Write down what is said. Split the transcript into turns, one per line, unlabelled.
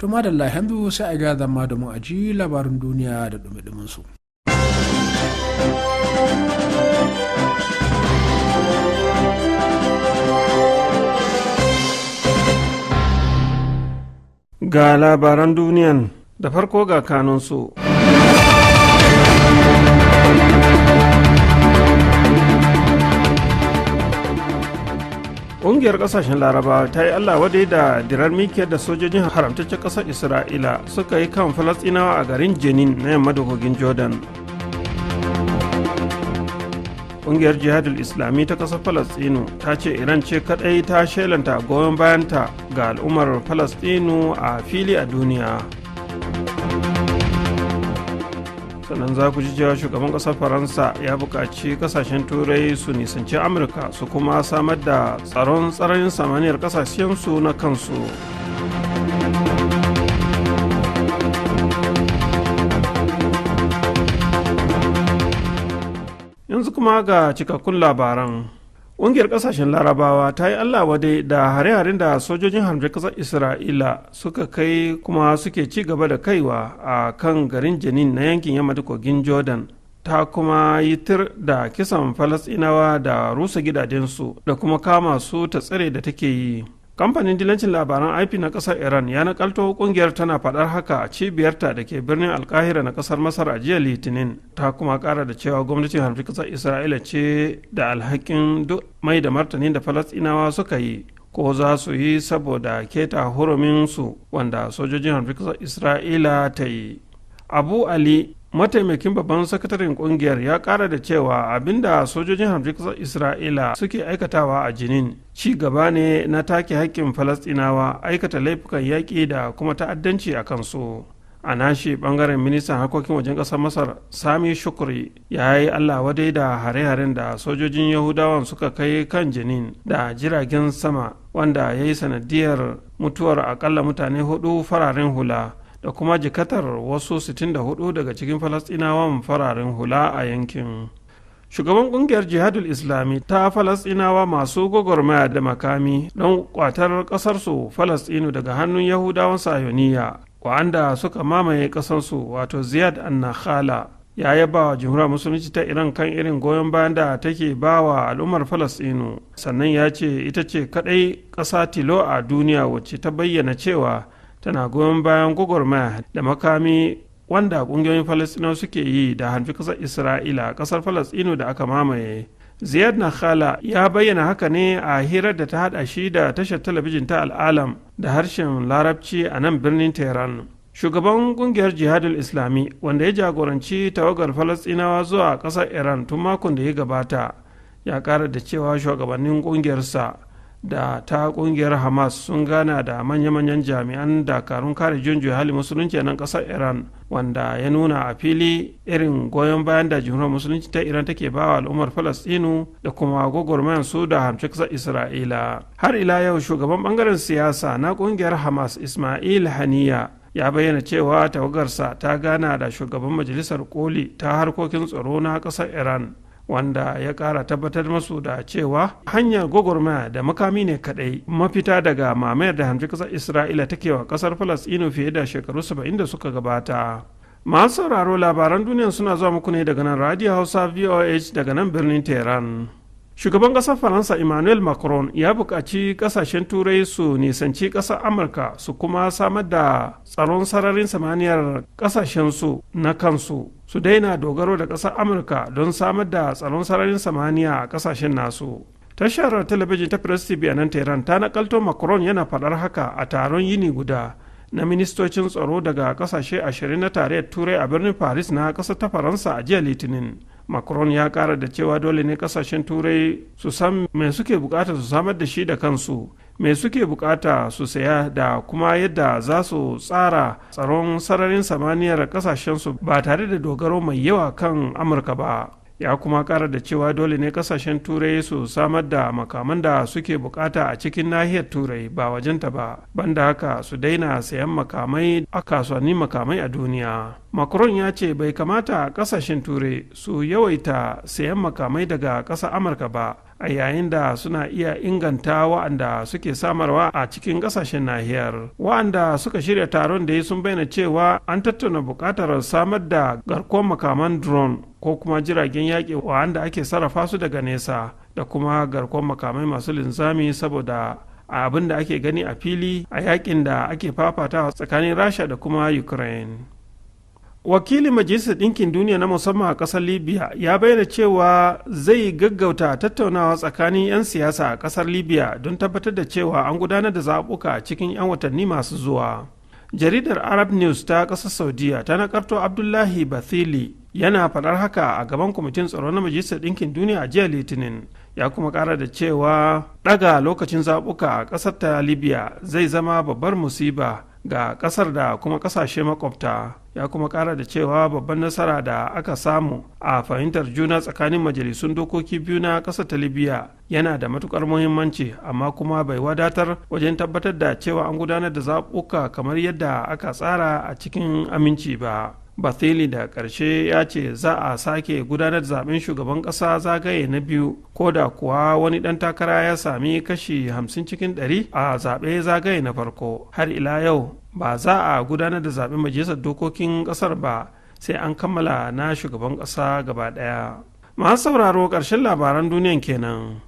To madalla yanzu sai a ga zama da mu aji labarin duniya da dumi su.
Ga labaran duniyan da farko ga kanunsu. Ƙungiyar ƙasashen Larabawa ta yi Allah wadai da dirar mikiyar da sojojin haramtaccen ƙasar Isra'ila suka yi kan Falasɗinawa a garin Jenin na yamma da kogin Jordan. Ƙungiyar Jihadul Islami ta ƙasar Falasɗinu ta ce Iran ce kaɗai ta shelanta goyon bayanta ga al'ummar Falasɗinu a fili a duniya. Sannan za ku ji cewa shugaban ƙasar Faransa ya buƙaci ƙasashen Turai su nisanci Amurka su kuma samar da tsaron tsararin samaniyar ƙasashensu na kansu. Yanzu kuma ga cikakkun labaran. Ƙungiyar ƙasashen Larabawa ta yi Allah wadai da hare-haren da sojojin hamshin ƙasar Isra'ila suka kai kuma suke ci gaba da kaiwa a kan garin Jenin na yankin yamma da kogin Jordan. Ta kuma yi tir da kisan Falasɗinawa da rusa gidajensu da kuma kama su ta tsare da take yi. Kamfanin dilancin labaran IP na ƙasar Iran ya nakalto ƙungiyar tana faɗar haka a cibiyarta da ke birnin Alkahira na ƙasar Masar a jiya Litinin. Ta kuma ƙara da cewa gwamnatin harfi ƙasar Isra'ila ce da alhakin duk mai da martanin da Falasɗinawa suka yi ko za su yi saboda keta huruminsu wanda sojojin harfi ƙasar Isra'ila ta yi. Abu Ali, mataimakin babban sakataren kungiyar, ya kara da cewa abinda sojojin hamshin kasar Isra'ila suke aikatawa a Jenin ci gaba ne na take haƙƙin Falastinawa, aikata laifukan yaƙi da kuma ta'addanci a kansu. A nashi bangaren ministan harkokin wajen ƙasar Masar Sami Shukri ya yi Allah wadai da hare-haren da sojojin Yahudawan suka kai kan Jenin da jiragen sama wanda ya yi sanadiyar mutuwar akalla mutane 4 fararen hula da kuma jikatar wasu 64 daga cikin Falasɗinawan fararen hula a yankin. Shugaban kungiyar Jihadul Islami ta Falasɗinawa masu gwagwarmaya da makami don kwatar ƙasarsu Falasɗinu daga hannun Yahudawan Sayoniya wanda suka mamaye ƙasarsu, wato Ziyad an-Nakhala, ya yaba wa Jamhuriyar Musulunci ta Iran kan irin goyon bayan da take ba wa al'ummar Falasɗinu. Sannan ya ce ita ce kaɗai ƙasa tilo a duniya wacce ta bayyana cewa tana goyon bayan gwagwarmaya da makami wanda ƙungiyoyin Falasɗinawa suke yi da hanfi ƙasar Isra'ila a ƙasar Falasɗinu da aka mamaye. Ziyad Nakhala ya bayyana haka ne a hirar da ta haɗa shi da tashar talabijin ta Al'alam da harshen Larabci a nan birnin Tehran. Shugaban ƙungiyar Jihadul Islami wanda ya jagoranci tawagar Falasɗinawa zuwa ƙasar Iran tun makon da ya gabata ya ƙara da cewa shugabannin ƙungiyarsa da ta kungiyar Hamas sun gana da manya-manyan jami'an dakarun kare junju hali musulunci nan kasar Iran, wanda ya nuna a fili irin goyon bayan da jumhuriyar musulunci ta Iran take ba wa al'ummar Falastinu da kuma gwagwarmayan su da hamshe kasar Isra'ila. Har ila yau shugaban bangaren siyasa na kungiyar Hamas Ismail Haniya ya bayyana cewa tawagarsa ta gana da shugaban majalisar koli ta harkokin tsaro na kasar Iran, wanda ya kara tabbatar masu da cewa hanyar gwagwarmaya da makami ne kadai mafita daga mamayar da hamshin kasar Isra'ila take wa kasar Falasɗinu fiye da shekaru 70 da suka gabata. Masu sauraro, labaran duniya suna zuwa muku ne daga nan Radio Hausa VOH daga nan birnin Tehran. Shugaban ƙasar Faransa Emmanuel Macron ya buƙaci ƙasashen Turai su nisanci ƙasar Amurka su kuma samar da tsaron sararin samaniyar ƙasashensu na kansu, su daina dogaro da ƙasar Amurka don samar da tsaron sararin samaniya a ƙasashen nasu. Tashar talabijin ta Press TV a nan Tehran ta nakalto Macron yana faɗar haka a taron yini guda na ministocin tsaro daga ƙasashe 20 na tarayyar Turai a birnin Paris na ƙasar ta Faransa a jiya Litinin. Macron ya kara da cewa dole ne kasashen turai su san me suke bukata su samar da shi da kansu, me suke bukata su saya da kuma yadda za su tsara tsaron sararin samaniyar kasashensu ba tare da dogaro mai yawa kan Amurka ba. Ya kuma kara da cewa dole ne kasashen turai su samar da makaman da suke bukata a cikin nahiyar turai ba wajenta ba, banda haka su daina sayan makamai a kasuwannin makamai a duniya. macron ya ce bai kamata kasashen turai su yawaita sayan makamai daga ƙasar amurka ba a yayin da suna iya inganta wa'anda suke samarwa a cikin ƙasashen nahiyar. Wa'anda suka shirya taron da sun bayyana cewa an tattauna buƙatar samar da garkuwar makaman drone ko kuma jiragen yaƙi wa'anda ake sarrafa su daga nesa da kuma garkuwar makamai masu linzami saboda abin da ake gani a fili a yakin da ake fafatawa tsakanin rasha da kuma ukraine. Wakilin majalisar ɗinkin duniya na musamman a ƙasar libya ya bayyana cewa zai gaggauta tattaunawa tsakanin 'yan siyasa a ƙasar libya don tabbatar da cewa an gudanar da zaɓuka cikin 'yan watanni masu zuwa. Jaridar arab news ta ƙasar saudiya ta nakarto abdullahi bathili yana faɗar haka a gaban kwamitin tsaro na majalisar ɗinkin duniya a jiya litinin. Ya kuma ƙara da cewa ɗaga lokacin zaɓuka a ƙasar ta libya zai zama babbar musiba ga ƙasar da kuma ƙasashe makwabta. Ya kuma ƙara da cewa babban nasara da aka samu a fahimtar juna tsakanin majalisun dokoki biyu na ƙasar ta libya yana da matuƙar muhimmanci, amma kuma bai wadatar wajen tabbatar da cewa an gudanar da zaɓuka kamar yadda aka tsara a cikin aminci ba. Bathili da ƙarshe ya ce za a sake gudanar da zaben shugaban ƙasa zagaye na biyu ko da kuwa wani ɗan takara ya sami kashi 50 cikin 100 a zaɓe zagaye na farko. Har ila yau ba za a gudanar da zaben majalisar dokokin ƙasar ba sai an kammala na shugaban ƙasa gaba ɗaya. Masu sauraro ƙarshen labaran duniyan kenan.